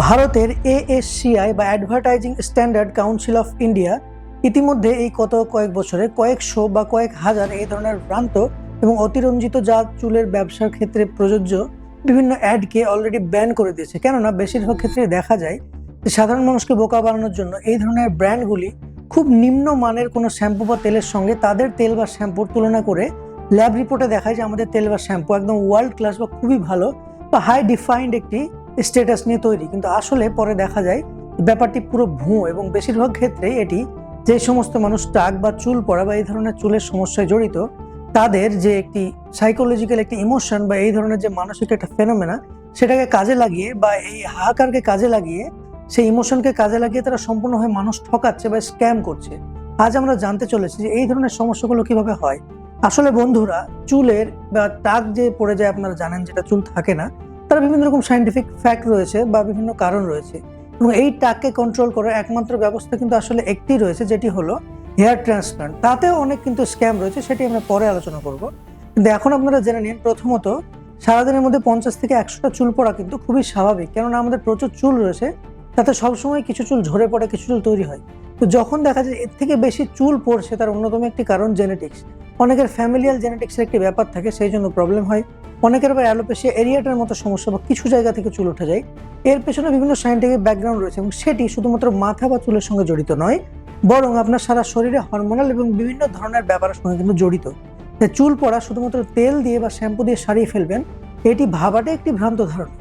ভারতের এএসসিআই বা advertising standard council of India ইতিমধ্যে এই কয়েক বছরে কয়েকশো বা কয়েক হাজার এই ধরনের ভ্রান্ত এবং অতিরঞ্জিত জাত চুলের ব্যবসার ক্ষেত্রে প্রযোজ্য বিভিন্ন অ্যাডকে অলরেডি ব্যান করে দিয়েছে। কেননা বেশিরভাগ ক্ষেত্রে দেখা যায় যে সাধারণ মানুষকে বোকা বানানোর জন্য এই ধরনের ব্র্যান্ডগুলি খুব নিম্ন মানের কোনো শ্যাম্পু বা তেলের সঙ্গে তাদের তেল বা শ্যাম্পুর তুলনা করে ল্যাব রিপোর্টে দেখায় যে আমাদের তেল বা শ্যাম্পু একদম ওয়ার্ল্ড ক্লাস বা খুবই ভালো বা হাই ডিফাইন্ড একটি স্ট্যাটাস নিয়ে তৈরি, কিন্তু আসলে পরে দেখা যায় ব্যাপারটি পুরো ভুয়ো। এবং বেশিরভাগ ক্ষেত্রে এটি যে সমস্ত মানুষ টাক বা চুল পড়া বা এই ধরনের চুলের সমস্যায় জড়িত তাদের যে একটি সাইকোলজিক্যাল একটি ইমোশন বা এই ধরনের যে মানসিক একটা ফেনোমেনা সেটাকে কাজে লাগিয়ে বা এই হাহাকারকে কাজে লাগিয়ে সেই ইমোশনকে কাজে লাগিয়ে তারা সম্পূর্ণভাবে মানুষ ঠকাচ্ছে বা স্ক্যাম করছে। আজ আমরা জানতে চলেছি যে এই ধরনের সমস্যাগুলো কিভাবে হয়। আসলে বন্ধুরা, চুলের বা টাক যে পড়ে যায় আপনারা জানেন যেটা চুল থাকে না, তার বিভিন্ন রকম সায়েন্টিফিক ফ্যাক্ট রয়েছে বা বিভিন্ন কারণ রয়েছে এবং এই টাককে কন্ট্রোল করার একমাত্র ব্যবস্থা কিন্তু আসলে একটি রয়েছে, যেটি হলো হেয়ার ট্রান্সপ্লান্ট। তাতেও অনেক কিন্তু স্ক্যাম রয়েছে, সেটি আমরা পরে আলোচনা করব। কিন্তু এখন আপনারা জেনে নিন, প্রথমত সারাদিনের মধ্যে 50 থেকে 100টা চুল পড়া কিন্তু খুবই স্বাভাবিক, কেননা আমাদের প্রচুর চুল রয়েছে, তাতে সবসময় কিছু চুল ঝরে পড়ে, কিছু চুল তৈরি হয়। তো যখন দেখা যায় এর থেকে বেশি চুল পড়ছে, তার অন্যতম একটি কারণ জেনেটিক্স। অনেকের ফ্যামিলিয়াল জেনেটিক্সের একটি ব্যাপার থাকে, সেই জন্য প্রবলেম হয়। অনেকের আবার অ্যালোপেশিয়া এরিয়াটার মতো সমস্যা বা কিছু জায়গা থেকে চুল উঠে যায়। এর পেছনে বিভিন্ন সায়েন্টিফিক ব্যাকগ্রাউন্ড রয়েছে এবং সেটি শুধুমাত্র মাথা বা চুলের সঙ্গে জড়িত নয়, বরং আপনার সারা শরীরে হরমোনাল এবং বিভিন্ন ধরনের ব্যাপারের সঙ্গে কিন্তু জড়িত। তাই চুল পড়া শুধুমাত্র তেল দিয়ে বা শ্যাম্পু দিয়ে সারিয়ে ফেলবেন, এটি ভাবাটা একটি ভ্রান্ত ধারণা।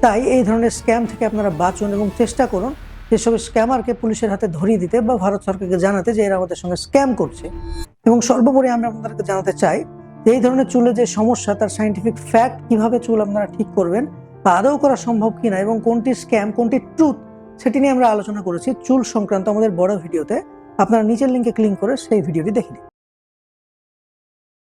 তাই এই ধরনের স্ক্যাম থেকে আপনারা বাঁচুন এবং চেষ্টা করুন যেসব স্ক্যামারকে পুলিশের হাতে ধরিয়ে দিতে বা ভারত সরকারকে জানাতে যে এরা আমাদের সঙ্গে স্ক্যাম করছে। এবং সর্বোপরি আমরা আপনাদেরকে জানাতে চাই যে এই ধরনের চুলের যে সমস্যা তার সায়েন্টিফিক ফ্যাক্ট, কিভাবে চুল আপনারা ঠিক করবেন বা আদৌ করা সম্ভব কিনা এবং কোনটি স্ক্যাম কোনটি ট্রুথ, সেটি নিয়ে আমরা আলোচনা করেছি চুল সংক্রান্ত আমাদের বড় ভিডিওতে। আপনারা নিচের লিঙ্কে ক্লিক করে সেই ভিডিওটি দেখে নিন।